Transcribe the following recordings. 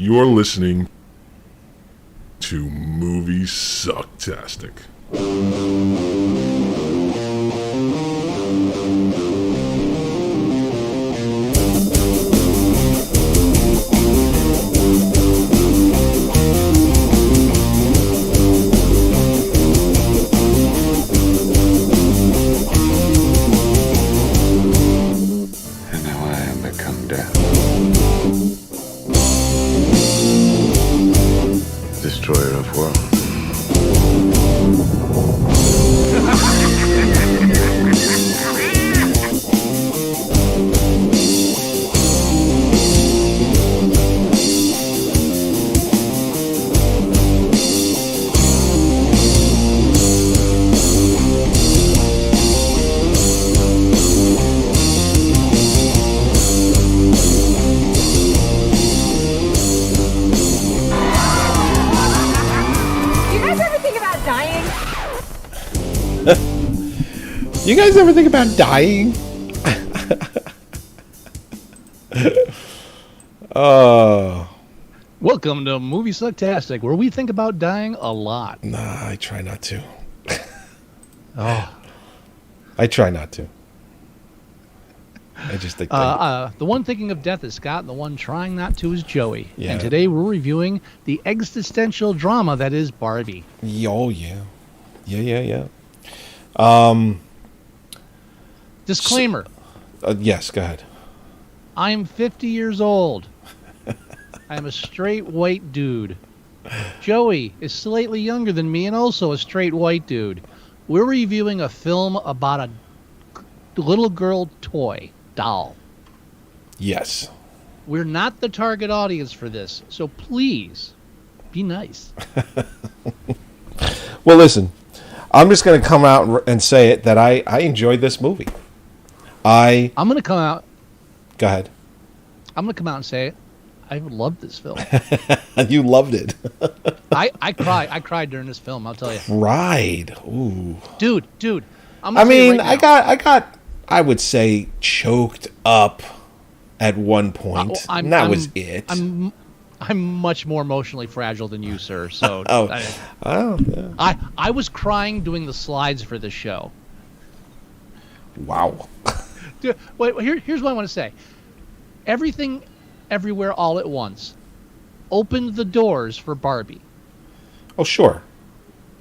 You're listening to Moviesucktastic. And now I am become death. Destroyer of worlds. You guys ever think about dying? Welcome to Moviesucktastic, where we think about dying a lot. Nah, I try not to. Oh, I try not to. I just think the one thinking of death is Scott, and the one trying not to is Joey. Yeah. And today we're reviewing the existential drama that is Barbie. Oh, yeah. Yeah. Disclaimer: Yes, go ahead. I'm 50 years old. I am a straight white dude. Joey is slightly younger than me and also a straight white dude. We're reviewing a film about a little girl toy doll. Yes. We're not the target audience for this, so please be nice. Well, listen, I'm just going to come out and say it that I enjoyed this movie. I'm going to come out. Go ahead. I'm going to come out and say I loved this film. You loved it. I cried during this film, I'll tell you. Cried. Ooh. Dude. I would say choked up at one point. That was it. I'm much more emotionally fragile than you, sir. So yeah. I was crying doing the slides for this show. Wow. Dude, here's what I want to say. Everything, Everywhere, All at Once opened the doors for Barbie. Oh, sure.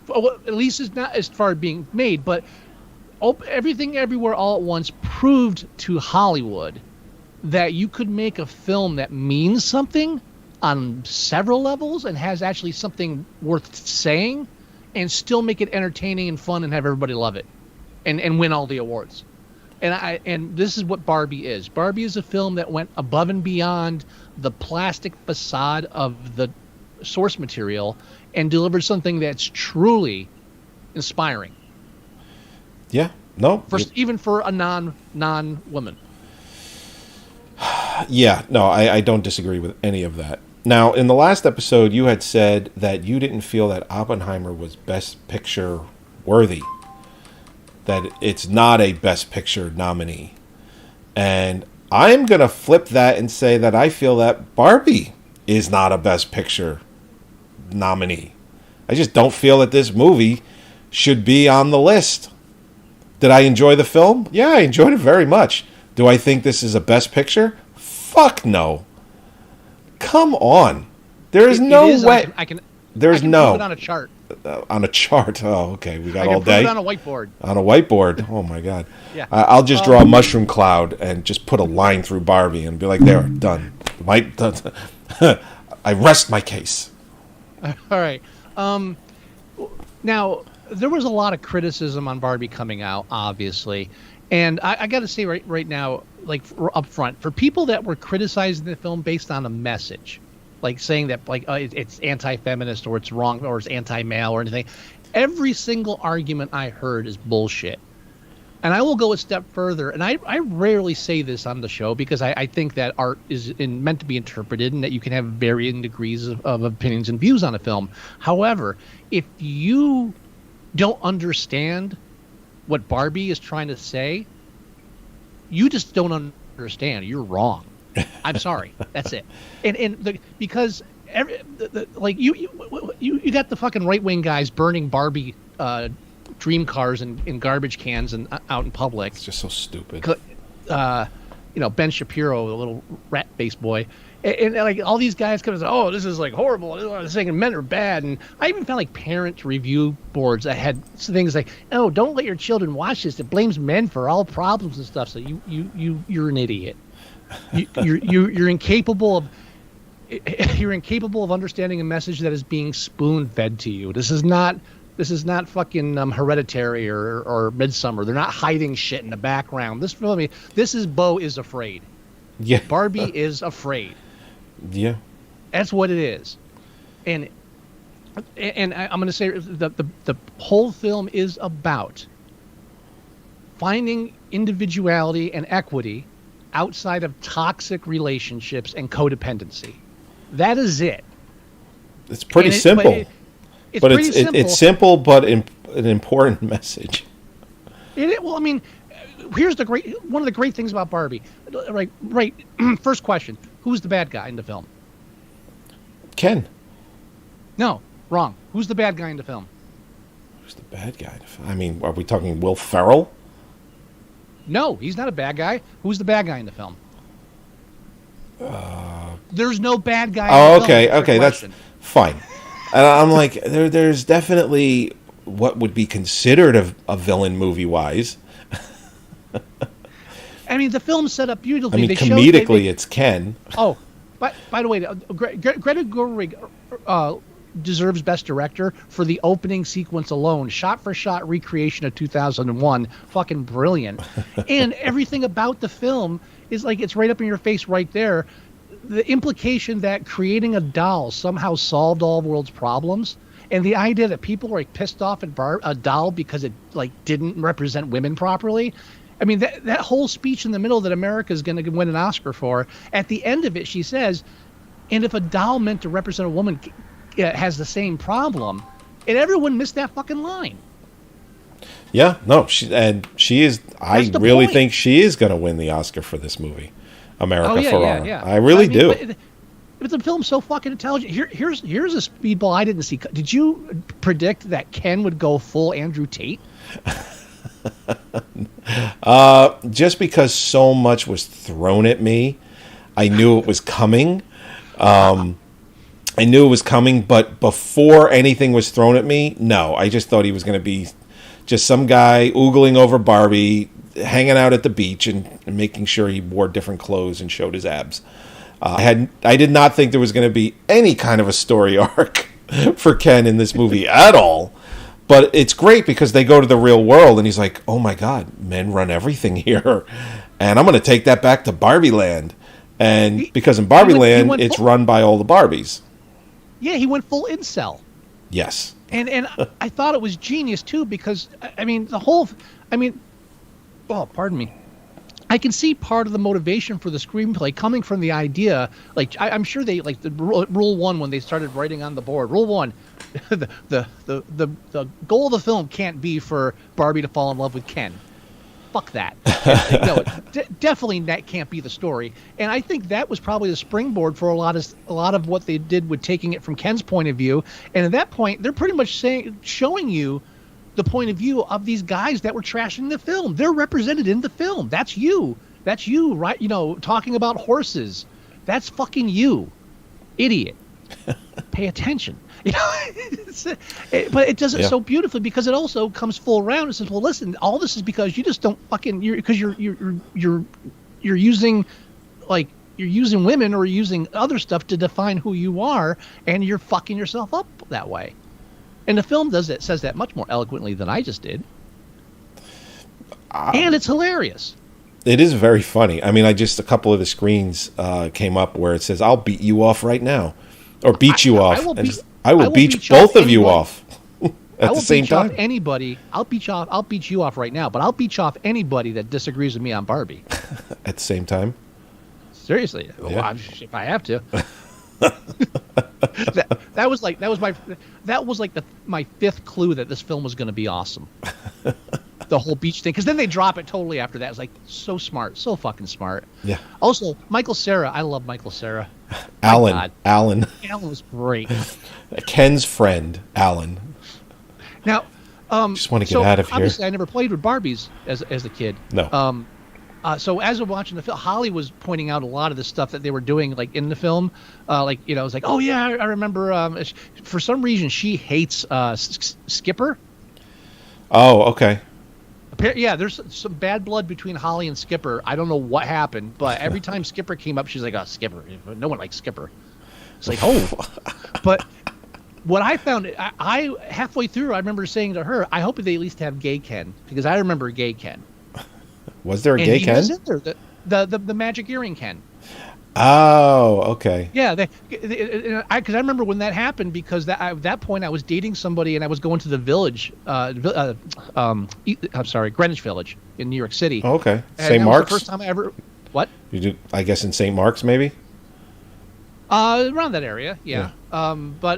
Well, at least it's not as far as being made, but Everything, Everywhere, All at Once proved to Hollywood that you could make a film that means something on several levels and has actually something worth saying and still make it entertaining and fun and have everybody love it and win all the awards. And this is what Barbie is. Barbie is a film that went above and beyond the plastic facade of the source material and delivered something that's truly inspiring. Yeah. No. Even for a non-woman. Yeah. No, I don't disagree with any of that. Now, in the last episode, you had said that you didn't feel that Oppenheimer was Best Picture worthy. That it's not a Best Picture nominee. And I'm going to flip that and say that I feel that Barbie is not a Best Picture nominee. I just don't feel that this movie should be on the list. Did I enjoy the film? Yeah, I enjoyed it very much. Do I think this is a Best Picture? Fuck no. Come on. There is no way. I can put it on a chart. On a chart. Oh, okay. We got all day. I day. can put it on a whiteboard. On a whiteboard. Oh my God. Yeah. I'll just draw a mushroom cloud and just put a line through Barbie and be like, there, done. I rest my case. All right. Now, there was a lot of criticism on Barbie coming out, obviously. And I got to say right now, like up front, for people that were criticizing the film based on a message, like saying that it's anti-feminist or it's wrong or it's anti-male or anything, every single argument I heard is bullshit. And I will go a step further, and I rarely say this on the show because I think that art is meant to be interpreted and that you can have varying degrees of opinions and views on a film. However, if you don't understand what Barbie is trying to say, you just don't understand. You're wrong. I'm sorry. That's it. Because like you got the fucking right wing guys burning Barbie dream cars in garbage cans and out in public. It's just so stupid. Ben Shapiro, the little rat-faced boy, and like all these guys come and say, "Oh, this is like horrible. This saying men are bad." And I even found like parent review boards that had things like, "Oh, don't let your children watch this. It blames men for all problems and stuff." So you're an idiot. You're incapable of understanding a message that is being spoon-fed to you. This is not fucking Hereditary or Midsummer. They're not hiding shit in the background. This is Beau is afraid. Yeah. Barbie is afraid. Yeah. That's what it is. And I'm going to say the whole film is about finding individuality and equity outside of toxic relationships and codependency. That is it. It's pretty simple. But it's simple, but an important message. Well, I mean, here's one of the great things about Barbie. Right. First question: who's the bad guy in the film? Ken. No, wrong. Who's the bad guy in the film? Who's the bad guy? I mean, are we talking Will Ferrell? No, he's not a bad guy. Who's the bad guy in the film? There's no bad guy. Oh, okay, that's fine. And I'm like, there's definitely what would be considered a villain movie-wise. I mean, the film's set up beautifully. I mean, comedically, it's Ken. Oh, but by the way, Greta Gerwig deserves Best Director for the opening sequence alone. Shot-for-shot recreation of 2001. Fucking brilliant. And everything about the film is like, it's right up in your face right there. The implication that creating a doll somehow solved all the world's problems, and the idea that people are like pissed off at a doll because it like didn't represent women properly. I mean, that whole speech in the middle that America is going to win an Oscar for, at the end of it, she says, and if a doll meant to represent a woman has the same problem, and everyone missed that fucking line. Yeah, no, she is. I really think she is going to win the Oscar for this movie, America Ferrera. Yeah. I really do. But the film's so fucking intelligent. Here's a speedball I didn't see. Did you predict that Ken would go full Andrew Tate? Just because so much was thrown at me, I knew it was coming. But before anything was thrown at me, no, I just thought he was going to be just some guy oogling over Barbie, hanging out at the beach and making sure he wore different clothes and showed his abs. I did not think there was going to be any kind of a story arc for Ken in this movie at all. But it's great because they go to the real world and he's like, oh my God, men run everything here. And I'm going to take that back to Barbie Land. And because in Barbie Land, it's run by all the Barbies. Yeah, he went full incel. Yes. And I thought it was genius too, because pardon me. I can see part of the motivation for the screenplay coming from the idea, like I'm sure they like the rule one when they started writing on the board. Rule one, the goal of the film can't be for Barbie to fall in love with Ken. Fuck that. No, definitely that can't be the story. And I think that was probably the springboard for a lot of what they did with taking it from Ken's point of view. And at that point, they're pretty much showing you the point of view of these guys that were trashing the film. They're represented in the film. That's you. That's you, right? You know, talking about horses. That's fucking you, idiot. Pay attention. You know, but it does it so beautifully because it also comes full around and says, "Well, listen, all this is because you just don't fucking you're using women or using other stuff to define who you are, and you're fucking yourself up that way." And the film says that much more eloquently than I just did. And it's hilarious. It is very funny. I mean, a couple of the screens came up where it says, "I'll beat you off right now," or "beat you off." I will beat both of you off at the same time. I'll beat you off right now, but I'll beat you off anybody that disagrees with me on Barbie. At the same time? Seriously. Yeah. Well, if I have to. that was my fifth clue that this film was going to be awesome. the whole beach thing, because then they drop it totally after that. It's like so smart, so fucking smart. Yeah. Also, Michael Cera, I love Michael Cera. Alan Alan was great. Ken's friend, Alan. Now, Just want to get out of here. Obviously, I never played with Barbies as a kid. No. So as I'm watching the film, Holly was pointing out a lot of the stuff that they were doing, like in the film. Like, you know, it's like, oh yeah, I remember. For some reason, she hates Skipper. Oh, okay. Yeah, there's some bad blood between Holly and Skipper. I don't know what happened, but every time Skipper came up, she's like, "Oh, Skipper! No one likes Skipper." It's like, oh, but what I found, I halfway through, I remember saying to her, "I hope they at least have Gay Ken," because I remember Gay Ken. Was there a Gay Ken? Was in there, the magic earring Ken. Oh, okay. Yeah, because I remember when that happened, because at that point I was dating somebody and I was going to the village, I'm sorry, Greenwich Village in New York City. Oh, okay. And St. that Mark's? was the first time I ever. What? You did, I guess, in St. Mark's, maybe? Around that area, yeah. But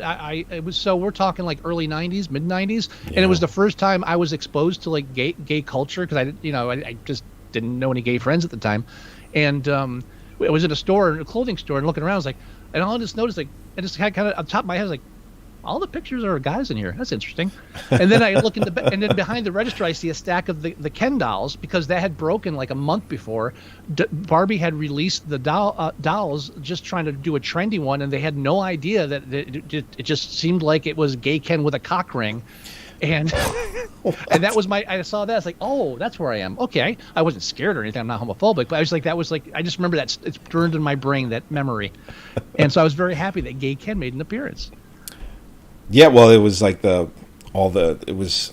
it was, so we're talking like early '90s, mid '90s, and it was the first time I was exposed to like gay culture, because I just didn't know any gay friends at the time, and I was in a clothing store, and looking around, I was like, and all I just noticed, like, I just had kind of on top of my head, I was like, all the pictures are guys in here. That's interesting. And then I look and then behind the register, I see a stack of the Ken dolls, because that had broken like a month before. Barbie had released the dolls, just trying to do a trendy one, and they had no idea that it just seemed like it was Gay Ken with a cock ring. And and that was I saw that, I was like, oh, that's where I am. Okay, I wasn't scared or anything, I'm not homophobic, but I was like, I just remember that it's burned in my brain, that memory. And so I was very happy that Gay Ken made an appearance. Yeah, well, it was like what's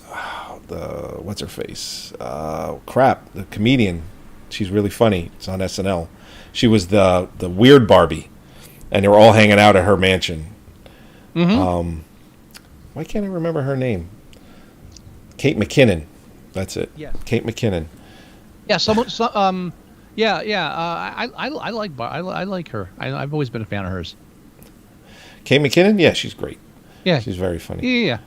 her face? The comedian. She's really funny. It's on SNL. She was the weird Barbie, and they were all hanging out at her mansion. Mm-hmm. Why can't I remember her name? Kate McKinnon. That's it. Yeah. Kate McKinnon. Yeah. I like her. I've always been a fan of hers. Kate McKinnon. Yeah, she's great. Yeah, she's very funny. Yeah.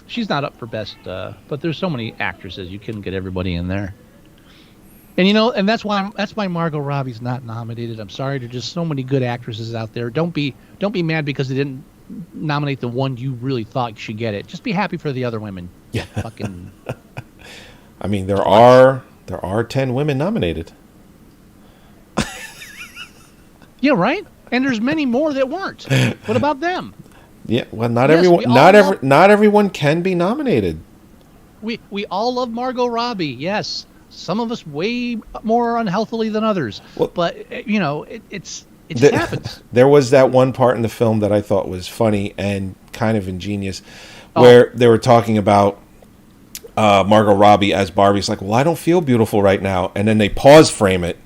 She's not up for best, but there's so many actresses, you couldn't get everybody in there. And and that's why Margot Robbie's not nominated. I'm sorry, there's just so many good actresses out there. Don't be mad because they didn't nominate the one you really thought should get it. Just be happy for the other women. Yeah. Fucking. I mean, there are 10 women nominated. Yeah, right. And there's many more that weren't. What about them? Yeah, well, not everyone can be nominated. We all love Margot Robbie. Yes, some of us way more unhealthily than others. Well, but it just happens. There was that one part in the film that I thought was funny and kind of ingenious, where they were talking about Margot Robbie as Barbie. It's like, well, I don't feel beautiful right now, and then they pause frame it.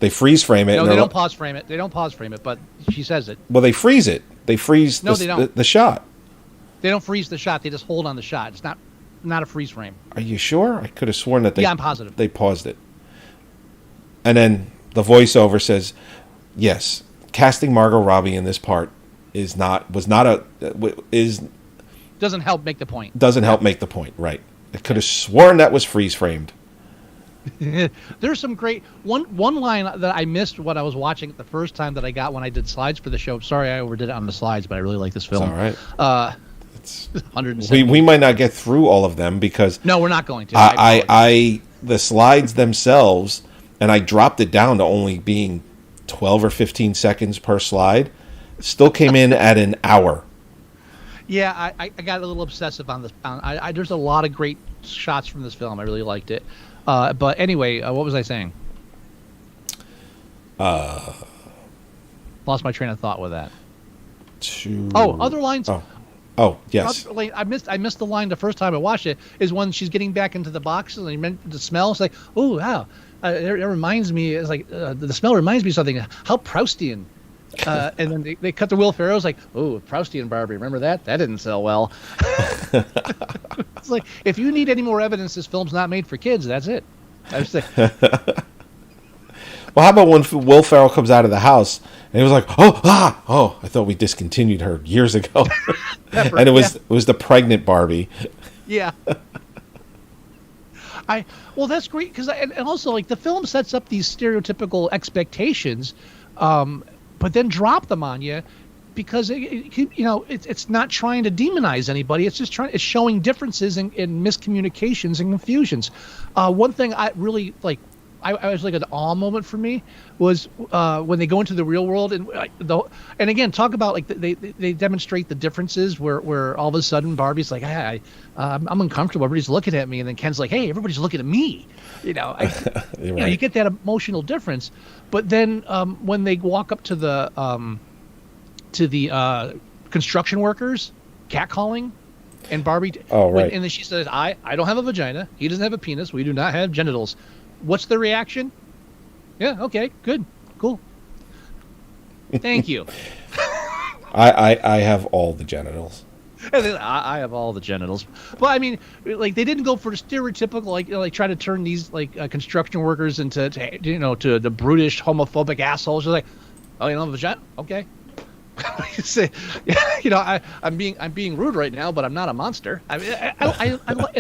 They freeze frame it. No, they don't pause frame it. They don't pause frame it, but she says it. Well, they freeze it. They freeze they don't. The shot. They don't freeze the shot. They just hold on the shot. It's not a freeze frame. Are you sure? I could have sworn that I'm positive. They paused it. And then the voiceover says, yes, casting Margot Robbie in this part doesn't help make the point. Doesn't help make the point, right. I could have sworn that was freeze framed. There's some great one line that I missed when I was watching it the first time that I got when I did slides for the show. Sorry I overdid it on the slides, but I really like this film. It's all right. It's 170. We might not get through all of them because no, we're not going to. I the slides themselves, and I dropped it down to only being 12 or 15 seconds per slide. Still came in at an hour. Yeah, I got a little obsessive on this. There's a lot of great shots from this film. I really liked it. But anyway, what was I saying? Lost my train of thought with that. Other lines. Oh, yes. I missed the line the first time I watched it. Is when she's getting back into the boxes and you meant the smell. It's like, oh wow, it reminds me. It's like the smell reminds me of something. How Proustian. And then they cut to Will Ferrell's like, oh, Proustian Barbie. Remember that? That didn't sell well. It's like, if you need any more evidence this film's not made for kids, that's it. I was like, well, how about when Will Ferrell comes out of the house and he was like, I thought we discontinued her years ago. And it was the pregnant Barbie. Yeah. Well, that's great because and also like the film sets up these stereotypical expectations, but then drop them on you because it's not trying to demonize anybody. It's just it's showing differences in miscommunications and confusions. One thing I really like. I was like an awe moment for me was when they go into the real world and again talk about like they demonstrate the differences where all of a sudden Barbie's like I'm uncomfortable, everybody's looking at me, and then Ken's like, hey, everybody's looking at me, you get that emotional difference. But then when they walk up to the construction workers catcalling, and Barbie and then she says, I don't have a vagina, he doesn't have a penis, we do not have genitals. What's the reaction? Yeah, okay, good, cool. Thank you. I have all the genitals. And then I have all the genitals. But I mean, like they didn't go for the stereotypical like try to turn these like construction workers into to the brutish homophobic assholes. Just like, oh, you don't have a vagina? Okay. I'm being rude right now, but I'm not a monster. And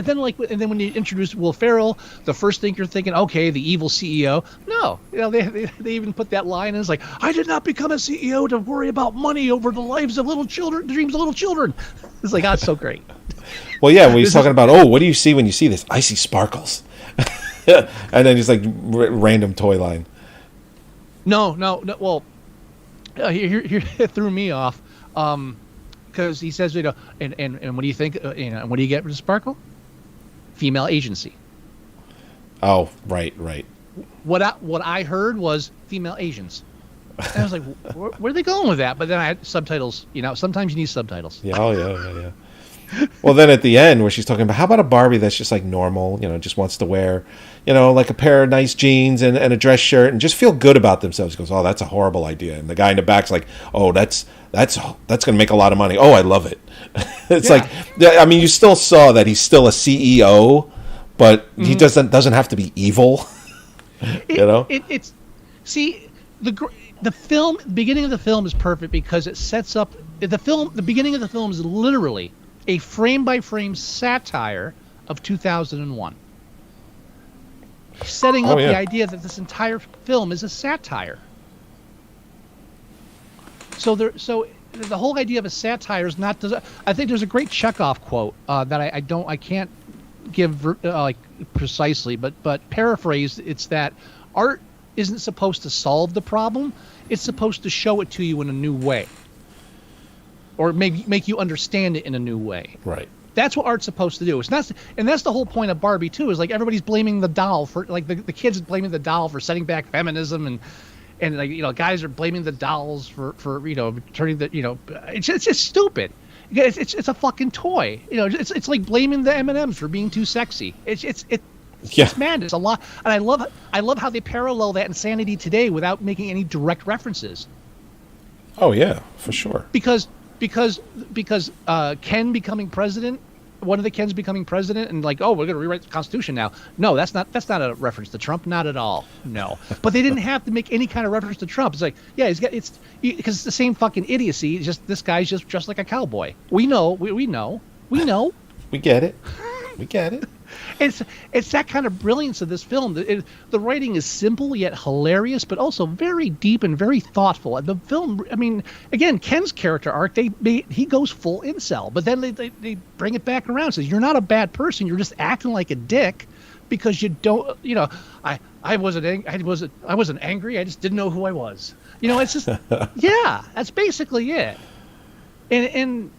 then when you introduce Will Ferrell, the first thing you're thinking, okay, the evil CEO. No, they even put that line in. It's like, I did not become a CEO to worry about money over the lives of little children, dreams of little children. It's like, it's so great. Well, yeah, when he's talking about, what do you see when you see this? I see sparkles. And then he's like random toy line. No. Well. Here it threw me off, because he says, and what do you think? What do you get with Sparkle? Female agency. Oh, right. What I heard was female Asians. And I was like, where are they going with that? But then I had subtitles. Sometimes you need subtitles. Yeah. Well, then at the end, where she's talking about, how about a Barbie that's just like normal, just wants to wear, like a pair of nice jeans and a dress shirt and just feel good about themselves. He goes, oh, that's a horrible idea. And the guy in the back's like, oh, that's going to make a lot of money. Oh, I love it. It's like, I mean, you still saw that he's still a CEO, but he doesn't have to be evil. It's see the film. The beginning of the film is perfect because it sets up the film. The beginning of the film is literally a frame-by-frame satire of 2001, setting up the idea that this entire film is a satire. So the whole idea of a satire is not. I think there's a great Chekhov quote that I can't give precisely, but paraphrased, it's that art isn't supposed to solve the problem; it's supposed to show it to you in a new way. Or maybe make you understand it in a new way. Right. That's what art's supposed to do. It's not, and that's the whole point of Barbie too. Is like everybody's blaming the doll for, like the kids blaming the doll for setting back feminism, and like guys are blaming the dolls for turning the it's just stupid. It's a fucking toy. It's like blaming the M&Ms for being too sexy. It's madness. A lot, and I love how they parallel that insanity today without making any direct references. Oh yeah, for sure. Because Ken becoming president, one of the Kens becoming president, and like, oh, we're going to rewrite the Constitution now. No, that's not a reference to Trump, not at all. No, but they didn't have to make any kind of reference to Trump. It's like, yeah, because it's the same fucking idiocy. It's just this guy's just dressed like a cowboy. We know. We know. We get it. We get it. It's that kind of brilliance of this film. The writing is simple yet hilarious, but also very deep and very thoughtful. And the film, I mean, again, Ken's character arc, he goes full incel, but then they bring it back around. Says you're not a bad person, you're just acting like a dick because you don't. I wasn't angry. I just didn't know who I was. It's just that's basically it. And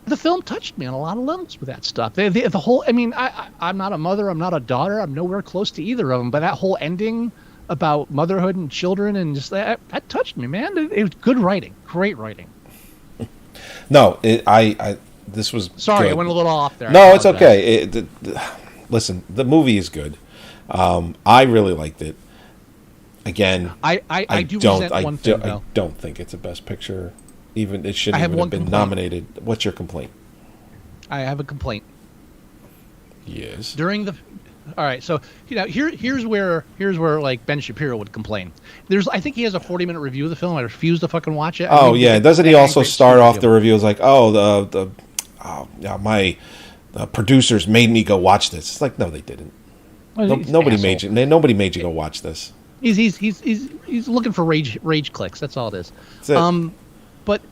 the film touched me on a lot of levels with that stuff. The whole, I mean, I'm not a mother, I'm not a daughter, I'm nowhere close to either of them, but that whole ending about motherhood and children and just that touched me, man. It was good writing, great writing. No, this was sorry, good. I went a little off there. No, it's okay. Listen, the movie is good. I really liked it. Again, I don't think it's a Best Picture. Even it shouldn't even have been nominated. What's your complaint? I have a complaint. Yes. All right, so here's where like Ben Shapiro would complain. I think he has a 40-minute review of the film. I refuse to fucking watch it. Oh yeah, doesn't he also start off the review as like, the producers made me go watch this. It's like, no, they didn't. Well, he's an Nobody asshole. Nobody made you go watch this. He's looking for rage clicks. That's all it is. That's it. But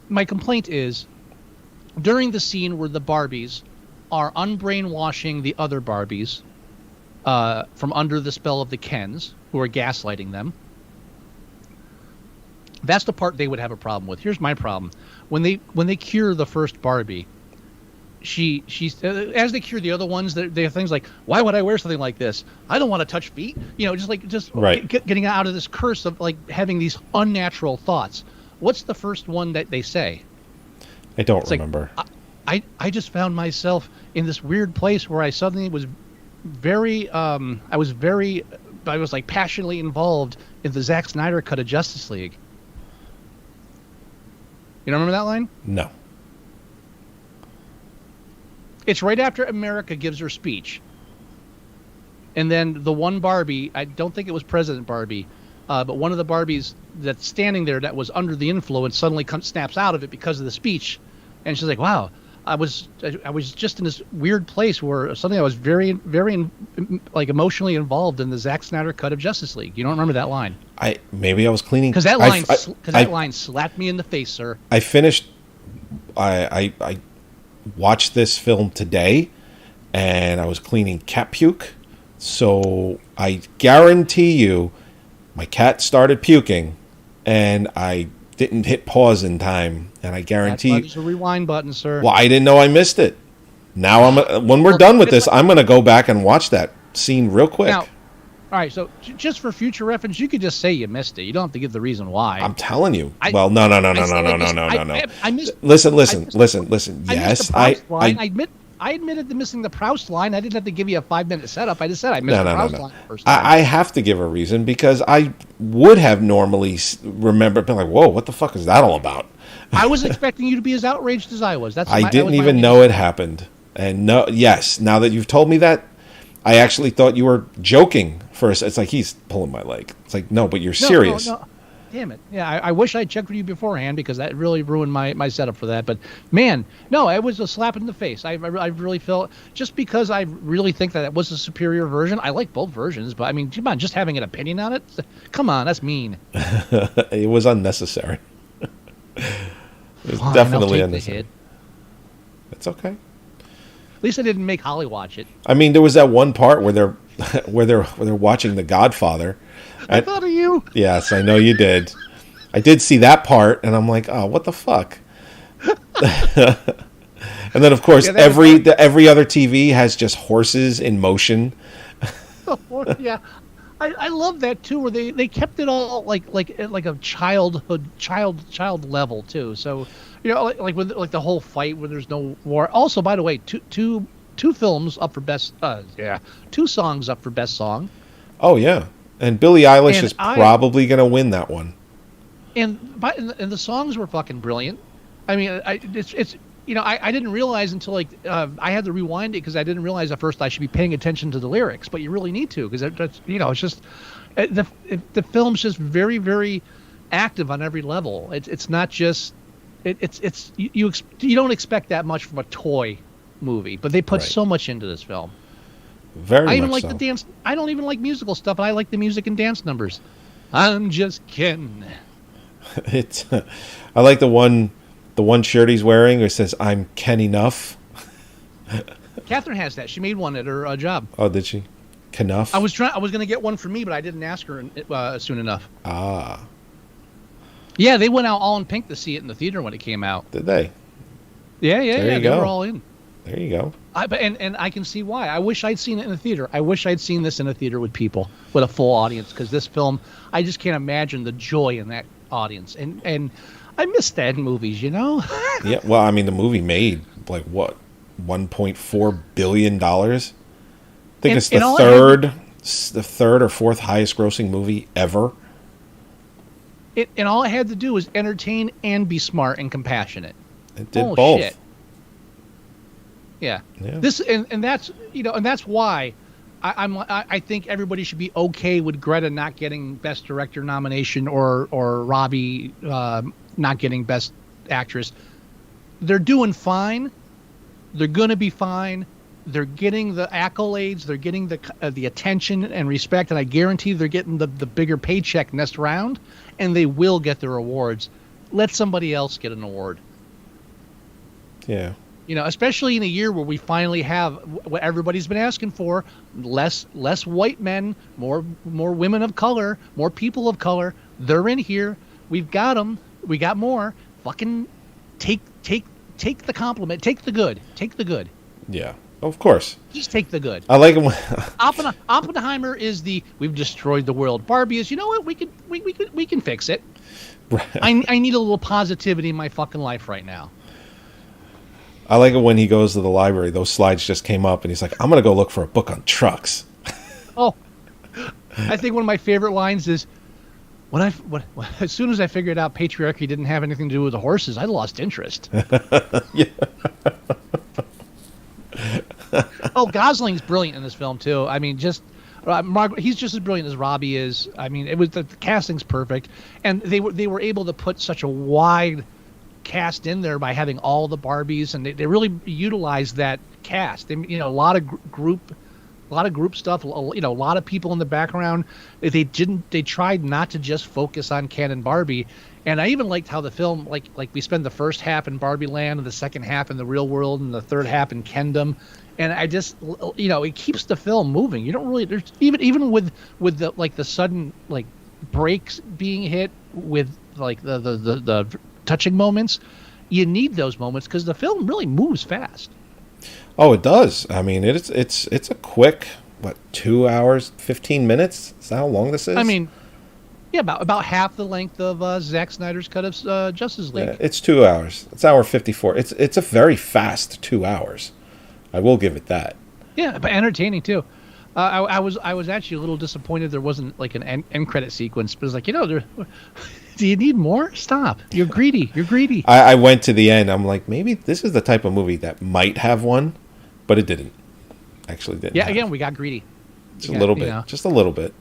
my complaint is during the scene where the Barbies are unbrainwashing the other Barbies from under the spell of the Kens, who are gaslighting them. That's the part they would have a problem with. Here's my problem: when they cure the first Barbie, she's as they cure the other ones, they have things like, why would I wear something like this? I don't want to touch feet. Just Right. Getting out of this curse of like having these unnatural thoughts. What's the first one that they say? I don't It's remember. Like, I just found myself in this weird place where I suddenly was I was like passionately involved in the Zack Snyder cut of Justice League. You don't remember that line? No. It's right after America gives her speech. And then the one Barbie, I don't think it was President Barbie, but one of the Barbies that's standing there that was under the influence suddenly snaps out of it because of the speech. And she's like, wow, I was just in this weird place where suddenly I was very, very like emotionally involved in the Zack Snyder cut of Justice League. You don't remember that line? Maybe I was cleaning. Because that line slapped me in the face, sir. I finished. I watched this film today, and I was cleaning cat puke. So I guarantee you, my cat started puking, and I didn't hit pause in time. And I guarantee There's a rewind button, sir. Well, I didn't know I missed it. Now when we're done with this, I'm going to go back and watch that scene real quick. Now, all right, so just for future reference, you could just say you missed it. You don't have to give the reason why. I'm telling you. No. I missed. Listen. I Yes, missed the Proust line. I admitted to missing the Proust line. I didn't have to give you a 5-minute setup. I just said I missed the Proust line the first time. I have to give a reason because I would have normally remembered, been like, "Whoa, what the fuck is that all about?" I was expecting you to be as outraged as I was. I didn't even know it happened. And now that you've told me that, I actually thought you were joking first. It's like he's pulling my leg. It's like, no, but you're serious. No. Damn it. Yeah, I wish I checked with you beforehand because that really ruined my setup for that. But, man, no, it was a slap in the face. I really felt, just because I really think that it was a superior version. I like both versions, but, I mean, come on, just having an opinion on it? Come on, that's mean. It was unnecessary. It was Fine, definitely I'll take unnecessary. the hit. It's okay. At least I didn't make Holly watch it. I mean, there was that one part where they're where they're watching The Godfather. I thought of you. Yes, I know you did. I did see that part, and I'm like, oh, what the fuck? And then, of course, every other TV has just horses in motion. Yeah, I love that too, where they kept it all like a child level too. So like with like the whole fight where there's no war. Also, by the way, two films up for best. 2 songs up for best song. Oh yeah, and Billie Eilish And is probably going to win that one. And the songs were fucking brilliant. I mean, it's I didn't realize until I had to rewind it because I didn't realize at first I should be paying attention to the lyrics, but you really need to because that's it's just the film's just very, very active on every level. It's not just you don't expect that much from a toy movie, but they put so much into this film. Very I even much like so. the dance. I don't even like musical stuff, but I like the music and dance numbers. I'm just kidding. It's I like the one shirt he's wearing where it says "I'm Ken Enough." Catherine has that. She made one at her job. Oh, did she? Knuff? I was going to get one for me, but I didn't ask her soon enough. Ah, Yeah, they went out all in pink to see it in the theater when it came out. did they? Yeah, you they go. were all in. There you go. And I can see why. I wish I'd seen it in the theater. I wish I'd seen this in a theater with people, with a full audience, because this film, I just can't imagine the joy in that audience. And I miss that in movies, Yeah. Well, I mean, the movie made like what, $1.4 billion. I think it's the third or fourth highest grossing movie ever. And all it had to do was entertain and be smart and compassionate. It did both. Shit. Yeah. Yeah. This and that's and that's why I think everybody should be okay with Greta not getting Best Director nomination or Robbie not getting Best Actress. they're doing fine. They're going to be fine. They're getting the accolades. They're getting the attention and respect. And I guarantee they're getting the bigger paycheck next round. And they will get their awards. Let somebody else get an award. Yeah. You know, especially in a year where we finally have what everybody's been asking for: less white men, more women of color, more people of color. They're in here. We've got them. We got more. Fucking take the compliment. Take the good. Take the good. Yeah. Of course. Just take the good. I like it when Oppenheimer is we've destroyed the world. Barbie is, you know what? We can fix it. Right. I need a little positivity in my fucking life right now. I like it when he goes to the library. Those slides just came up, and he's like, "I'm gonna go look for a book on trucks." Oh, I think one of my favorite lines is as soon as I figured out patriarchy didn't have anything to do with the horses, I lost interest. Yeah. Oh, Gosling's brilliant in this film too. I mean, he's just as brilliant as Robbie is. I mean, the casting's perfect, and they were able to put such a wide cast in there by having all the Barbies, and they really utilized that cast. They, you know, a lot of group stuff. You know, a lot of people in the background. They tried not to just focus on Ken and Barbie. And I even liked how the film, like we spend the first half in Barbie Land and the second half in the real world and the third half in Kendom. And I just, you know, it keeps the film moving. You don't really, there's even with the sudden breaks being hit with the touching moments, you need those moments because the film really moves fast. Oh, it does. I mean, it's a quick 2 hours, 15 minutes. Is that how long this is? I mean, yeah, about half the length of Zack Snyder's cut of Justice League. Yeah, it's 2 hours. It's hour 54. It's a very fast 2 hours. I will give it that. Yeah, but entertaining too. I was actually a little disappointed there wasn't like an end credit sequence, but it's like, you know, do you need more? Stop. You're greedy. You're greedy. I went to the end. I'm like, maybe this is the type of movie that might have one, but it didn't. Actually didn't. Yeah, again, we got greedy. Just a little bit. know. Just a little bit.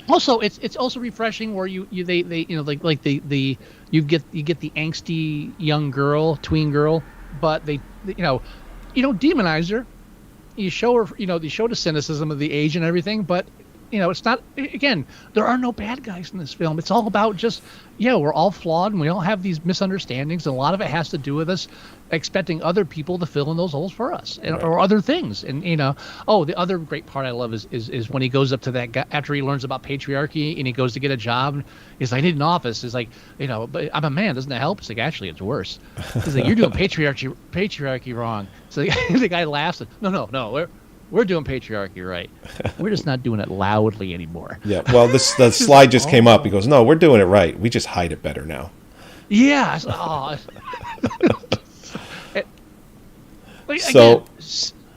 Also, it's also refreshing where you get the angsty young girl, tween girl, but they you don't demonize her. You show her, you show the cynicism of the age and everything, but it's not, again, there are no bad guys in this film. It's all about just, we're all flawed and we all have these misunderstandings, and a lot of it has to do with us expecting other people to fill in those holes for us, or other things. And, the other great part I love is when he goes up to that guy after he learns about patriarchy and he goes to get a job. He's like, I need an office. He's like, but I'm a man. Doesn't that help? It's like, actually, it's worse. He's like, you're doing patriarchy wrong. So the guy laughs. No, we're doing patriarchy right. We're just not doing it loudly anymore. Yeah. Well, the slide just came up. He goes, no, we're doing it right. We just hide it better now. Yeah. So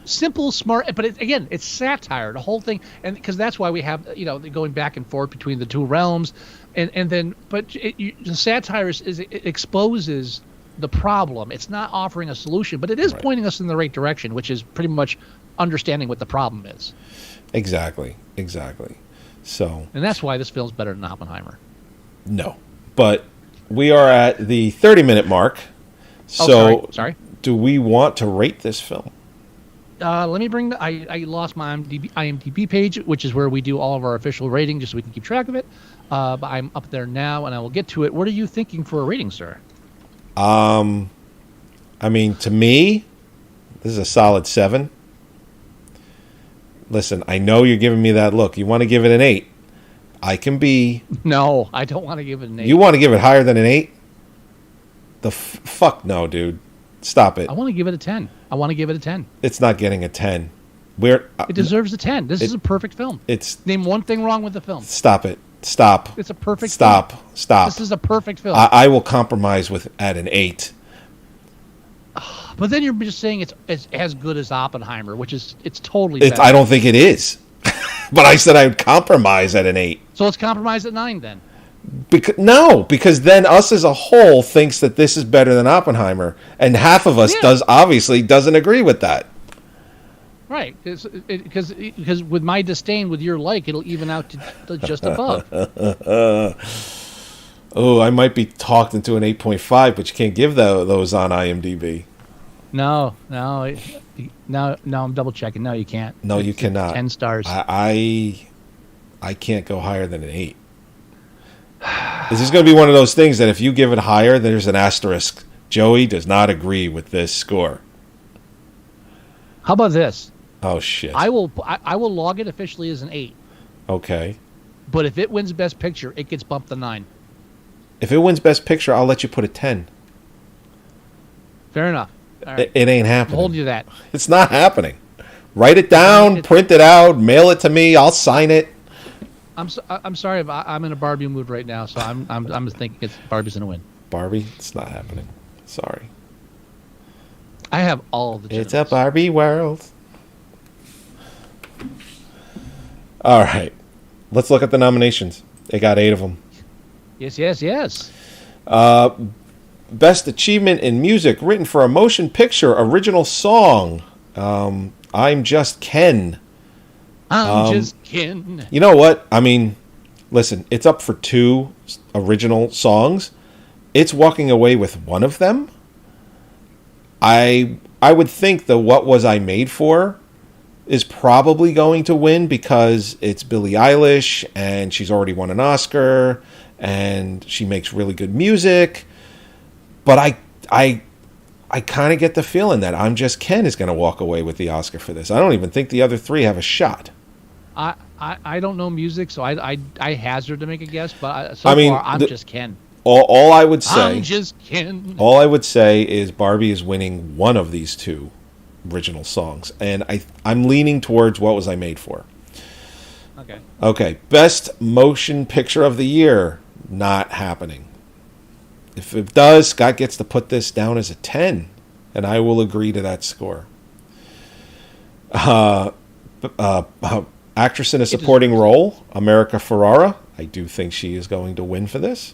simple, smart, but it's satire. The whole thing, and because that's why we have the going back and forth between the two realms, and then the satire it exposes the problem. It's not offering a solution, but it is pointing us in the right direction, which is pretty much understanding what the problem is. Exactly. So, and that's why this film's better than Oppenheimer. No, but we are at the 30-minute mark. So, sorry. Do we want to rate this film? Let me bring I lost my IMDb page, which is where we do all of our official rating, just so we can keep track of it. But I'm up there now, and I will get to it. What are you thinking for a rating, sir? I mean, to me, this is a solid 7. Listen, I know you're giving me that look. You want to give it an 8. I can be... No, I don't want to give it an 8. You want to give it higher than an 8? Fuck no, dude. Stop it. I want to give it a 10. It's not getting a 10. It deserves a 10. This is a perfect film. Name one thing wrong with the film. Stop it. Stop. It's a perfect film. Stop. This is a perfect film. I will compromise at an 8. But then you're just saying it's as good as Oppenheimer, which is totally better. I don't think it is. But I said I would compromise at an 8. So let's compromise at 9 then. Because then us as a whole thinks that this is better than Oppenheimer, and half of us doesn't agree with that. Right, because with my disdain with your like, it'll even out to just above. Oh, I might be talked into an 8.5, but you can't give those on IMDb. No, I'm double checking. No, you can't. No, you It's cannot. 10 stars. I can't go higher than an 8. This is going to be one of those things that if you give it higher, there's an asterisk. Joey does not agree with this score. How about this? Oh, shit. I will log it officially as an 8. Okay. But if it wins Best Picture, it gets bumped to 9. If it wins Best Picture, I'll let you put a 10. Fair enough. All right. It ain't I'm happening. holding you to that. It's not happening. Write it down, print it out, mail it to me. I'll sign it. I'm sorry if I'm in a Barbie mood right now, so I'm thinking Barbie's gonna win. Barbie, it's not happening. Sorry. I have all the. It's a Barbie world. All right. Let's look at the nominations. They got 8 of them. Yes. Best Achievement in Music, written for a motion picture, original song. I'm Just Ken. I'm just kidding. You know what? I mean, listen, it's up for 2 original songs. It's walking away with one of them. I would think the What Was I Made For is probably going to win because it's Billie Eilish and she's already won an Oscar and she makes really good music. But I kind of get the feeling that I'm Just Ken is going to walk away with the Oscar for this. I don't even think the other 3 have a shot. I don't know music, so I hazard to make a guess, but so far I'm just Ken. All I would say, I'm just Ken. All I would say is Barbie is winning one of these 2 original songs, and I'm leaning towards What Was I Made For. Okay. Best Motion Picture of the Year, not happening. If it does, Scott gets to put this down as a 10, and I will agree to that score. Actress in a supporting role, America Ferrera. I do think she is going to win for this.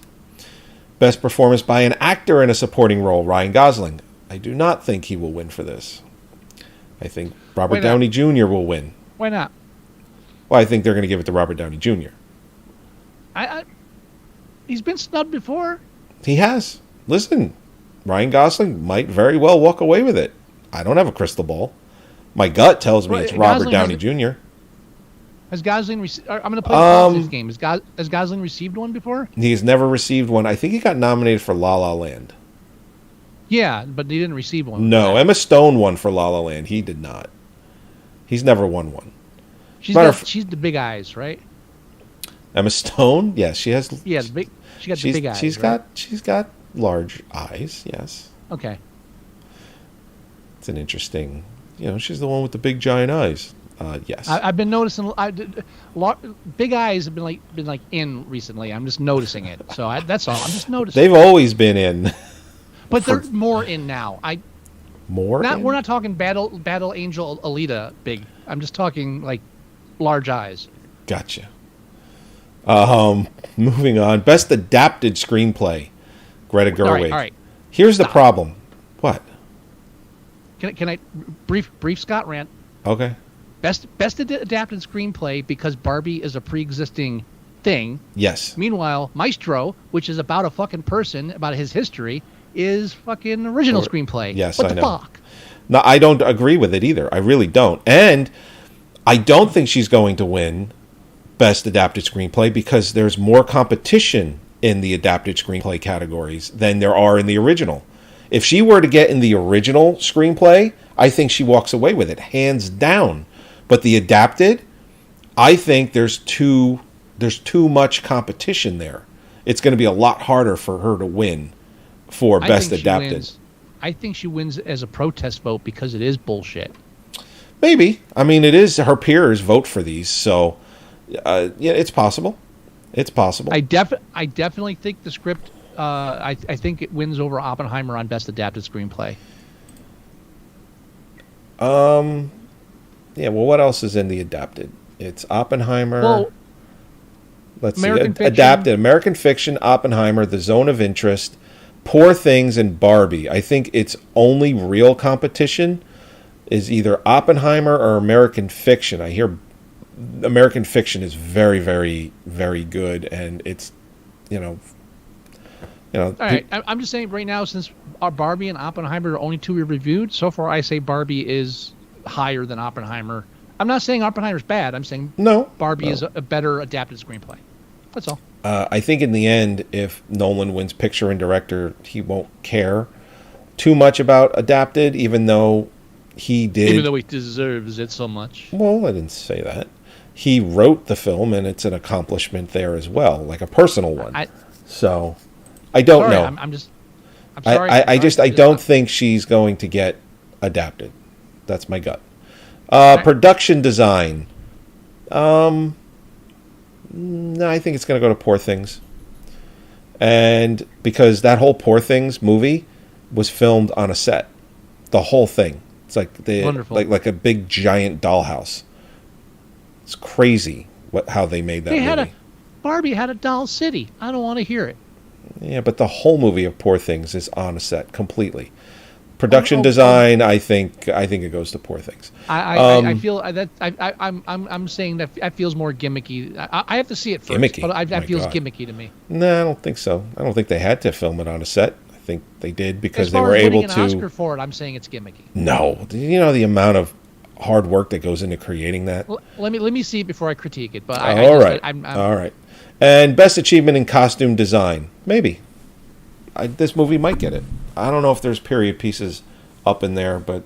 Best performance by an actor in a supporting role, Ryan Gosling. I do not think he will win for this. I think Robert Downey Jr. will win. Why not? Well, I think they're going to give it to Robert Downey Jr. He's been snubbed before. He has. Listen, Ryan Gosling might very well walk away with it. I don't have a crystal ball. My gut tells me it's Robert Downey Jr. Has Gosling received... I'm going to play this game. Has Gosling received one before? He's never received one. I think he got nominated for La La Land. Yeah, but he didn't receive one. No, Emma Stone won for La La Land. He did not. He's never won one. She's the big eyes, right? Emma Stone? Yes, she has... Yeah, she got the big eyes, She's got large eyes, yes. Okay. It's an interesting... she's the one with the big giant eyes. Yes. I've been noticing big eyes have been like in recently. I'm just noticing it. So that's all. I'm just noticing. They've always been in. But they're more in now. We're not talking Battle Angel Alita big. I'm just talking like large eyes. Gotcha. Moving on. Best adapted screenplay, Greta Gerwig. All right. Here's the problem. What? Can I brief Scott rant? Okay. Best adapted screenplay because Barbie is a pre-existing thing. Yes. Meanwhile, Maestro, which is about a fucking person, about his history, is fucking original screenplay. Yes, what I the know. Fuck? No, I don't agree with it either. I really don't. And I don't think she's going to win Best Adapted Screenplay because there's more competition in the adapted screenplay categories than there are in the original. If she were to get in the original screenplay, I think she walks away with it, hands down. But the adapted, I think there's too much competition there. It's going to be a lot harder for her to win for Best Adapted. I think she wins as a protest vote because it is bullshit. Maybe. I mean, it is her peers vote for these, so yeah, it's possible. It's possible. I definitely think the script. I think it wins over Oppenheimer on Best Adapted Screenplay. Yeah. Well, what else is in the adapted? It's Oppenheimer. Well, let's American see. Fiction. Adapted American Fiction, Oppenheimer, The Zone of Interest, Poor Things, and Barbie. I think its only real competition is either Oppenheimer or American Fiction. I hear American Fiction is very, very, very good, and it's, All right, I'm just saying right now, since our Barbie and Oppenheimer are only two we reviewed, so far I say Barbie is higher than Oppenheimer. I'm not saying Oppenheimer's bad. I'm saying Barbie is a better adapted screenplay. That's all. I think in the end, if Nolan wins picture and director, he won't care too much about adapted, even though he did. Even though he deserves it so much. Well, I didn't say that. He wrote the film, and it's an accomplishment there as well, like a personal one. So, I don't know. I'm sorry. I don't think she's going to get adapted. That's my gut. Production design. No, I think it's going to go to Poor Things. And because that whole Poor Things movie was filmed on a set. The whole thing. It's like like a big giant dollhouse. It's crazy how they made that movie. Barbie had a doll city. I don't want to hear it. Yeah, but the whole movie of Poor Things is on a set completely. Production design, I think it goes to Poor Things. I feel that I'm saying that feels more gimmicky. I have to see it first, gimmicky. But that feels gimmicky to me. No, I don't think so. I don't think they had to film it on a set. I think they did because as they far were as able winning to. An Oscar for it, I'm saying it's gimmicky. No, you know the amount of hard work that goes into creating that. Let me see it before I critique it. But all right. And best achievement in costume design, maybe. This movie might get it. I don't know if there's period pieces up in there, but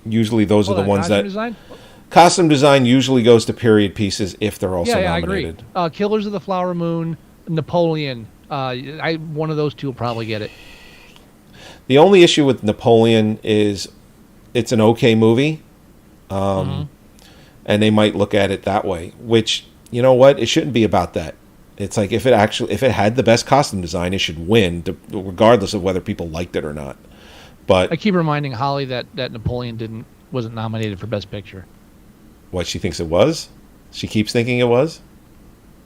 usually those are the ones that. Design? Costume design usually goes to period pieces if they're also nominated. I agree. Killers of the Flower Moon, Napoleon. One of those two will probably get it. The only issue with Napoleon is it's an okay movie, and they might look at it that way. Which, you know what, it shouldn't be about that. It's like if it had the best costume design, it should win, regardless of whether people liked it or not. But I keep reminding Holly that Napoleon wasn't nominated for Best Picture. What, she thinks it was? She keeps thinking it was?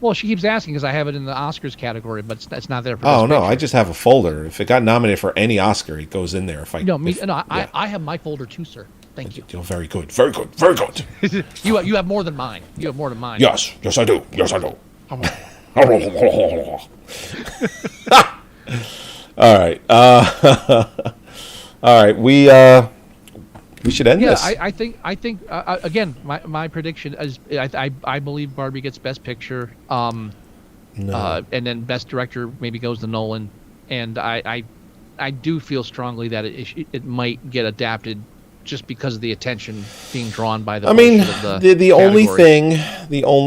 Well, she keeps asking because I have it in the Oscars category, but it's not there for Best Picture. I just have a folder. If it got nominated for any Oscar, it goes in there. I have my folder too, sir. Thank you. Very good. Very good. Very good. You have more than mine. You have more than mine. Yes. Yes, I do. Yes, I do. All right. All right. We should end this. I think again, my prediction is I believe Barbie gets Best Picture, and then Best Director maybe goes to Nolan, and I do feel strongly that it might get adapted just because of the attention being drawn by the. I mean, the only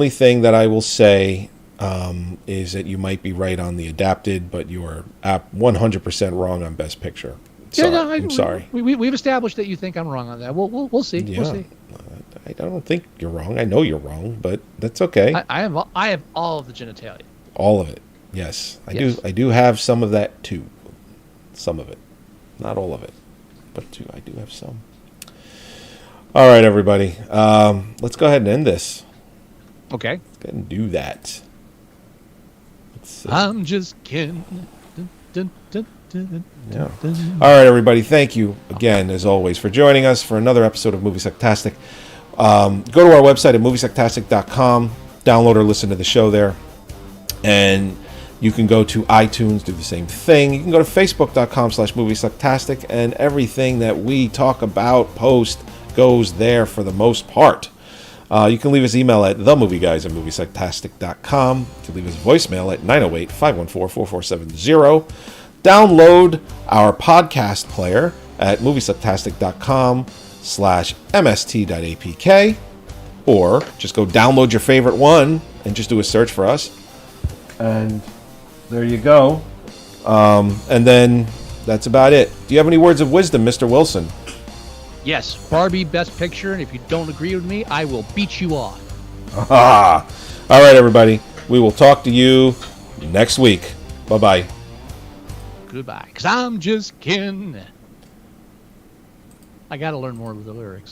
thing that I will say is that you might be right on the adapted, but you are 100% wrong on Best Picture. I'm sorry. We've established that you think I'm wrong on that. We'll see. Yeah. We'll see. I don't think you're wrong. I know you're wrong, but that's okay. I have all of the genitalia. All of it. Yes. I do have some of that too. Some of it. Not all of it. But I do have some. All right, everybody. Let's go ahead and end this. Okay. Let's go ahead and do that. I'm just kidding. Yeah. All right, everybody. Thank you again, as always, for joining us for another episode of Moviesucktastic. Go to our website at moviesucktastic.com. Download or listen to the show there. And you can go to iTunes, do the same thing. You can go to facebook.com/moviesucktastic, and everything that we talk about, post, goes there for the most part. You can leave us email at themovieguys@moviesucktastic.com. You can leave us voicemail at 908-514-4470. Download our podcast player at moviesucktastic.com/mst.apk, or just go download your favorite one and just do a search for us. And there you go. And then that's about it. Do you have any words of wisdom, Mr. Wilson? Yes, Barbie Best Picture, and if you don't agree with me, I will beat you off. All right, everybody. We will talk to you next week. Bye-bye. Goodbye, because I'm just kidding. I got to learn more of the lyrics.